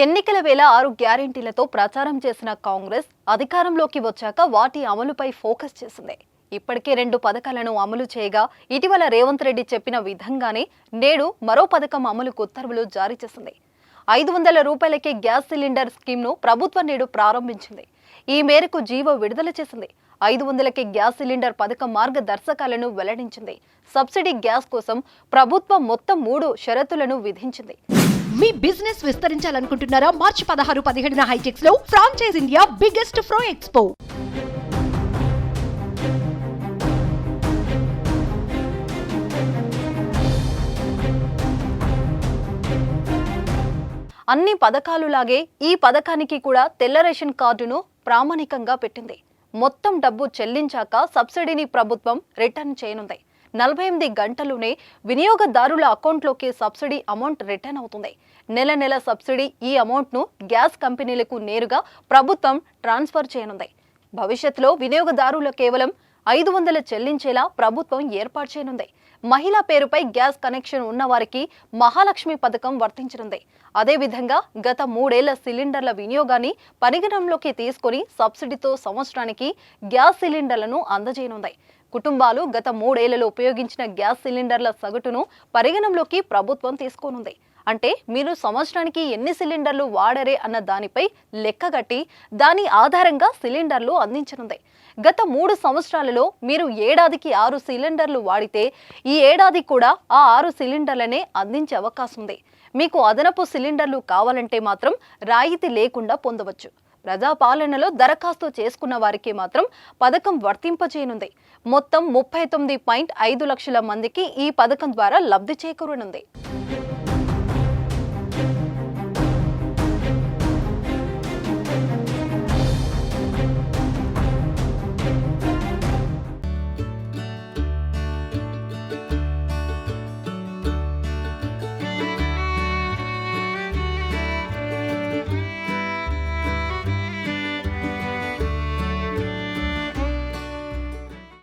ఎన్నికల వేళ 6 గ్యారెంటీలతో ప్రచారం చేసిన కాంగ్రెస్ అధికారంలోకి వచ్చాక వాటి అమలుపై ఫోకస్ చేసింది. ఇప్పటికే 2 పథకాలను అమలు చేయగా ఇటీవల రేవంత్ రెడ్డి చెప్పిన విధంగానే నేడు మరో పథకం అమలుకు ఉత్తర్వులు జారీ చేసింది. 500 రూపాయలకే గ్యాస్ సిలిండర్ స్కీమ్ను ప్రభుత్వం నేడు ప్రారంభించింది. ఈ మేరకు జీవో విడుదల చేసింది. 500కే గ్యాస్ సిలిండర్ పథకం మార్గదర్శకాలను వెల్లడించింది. సబ్సిడీ గ్యాస్ కోసం ప్రభుత్వం మొత్తం 3 షరతులను విధించింది. మీ బిజినెస్ విస్తరించాలనుకుంటున్నారా? మార్చి 16-17 హైటెక్స్ లో ఫ్రాంచైజ్ ఇండియా బిగ్గెస్ట్ ఫ్రో ఎక్స్పో. అన్ని పథకాలులాగే ఈ పథకానికి కూడా తెల్ల రేషన్ కార్డును ప్రామాణికంగా పెట్టింది. మొత్తం డబ్బు చెల్లించాక సబ్సిడీని ప్రభుత్వం రిటర్న్ చేయనుంది. 48 గంటల్లోనే వినియోగదారుల అకౌంట్లోకి సబ్సిడీ అమౌంట్ రిటర్న్ అవుతుంది. నెల సబ్సిడీ ఈ అమౌంట్ను గ్యాస్ కంపెనీలకు నేరుగా ప్రభుత్వం ట్రాన్స్ఫర్ చేయనుంది. భవిష్యత్తులో వినియోగదారులు కేవలం 500 చెల్లించేలా ప్రభుత్వం ఏర్పాటు చేయనుంది. మహిళా పేరుపై గ్యాస్ కనెక్షన్ ఉన్న వారికి మహాలక్ష్మి పథకం వర్తించనుంది. అదేవిధంగా గత 3 ఏళ్ల సిలిండర్ల వినియోగాన్ని పరిగణనలోకి తీసుకుని సబ్సిడీతో సంవత్సరానికి గ్యాస్ సిలిండర్లను అందజేయనుంది. కుటుంబాలు గత 3 ఏళ్లలో ఉపయోగించిన గ్యాస్ సిలిండర్ల సగటును పరిగణనలోకి ప్రభుత్వం తీసుకోనుంది. అంటే మీరు సంవత్సరానికి ఎన్ని సిలిండర్లు వాడరే అన్న దానిపై లెక్కగట్టి దాని ఆధారంగా సిలిండర్లు అందించనుంది. గత 3 సంవత్సరాలలో మీరు ఏడాదికి 6 సిలిండర్లు వాడితే ఈ ఏడాది కూడా ఆ 6 సిలిండర్లనే అందించే అవకాశం ఉంది. మీకు అదనపు సిలిండర్లు కావాలంటే మాత్రం రాయితీ లేకుండా పొందవచ్చు. ప్రజాపాలనలో దరఖాస్తు చేసుకున్న వారికి మాత్రం పథకం వర్తింపచేయనుంది. మొత్తం 39.5 లక్షల మందికి ఈ పథకం ద్వారా లబ్ధి చేకూరనుంది.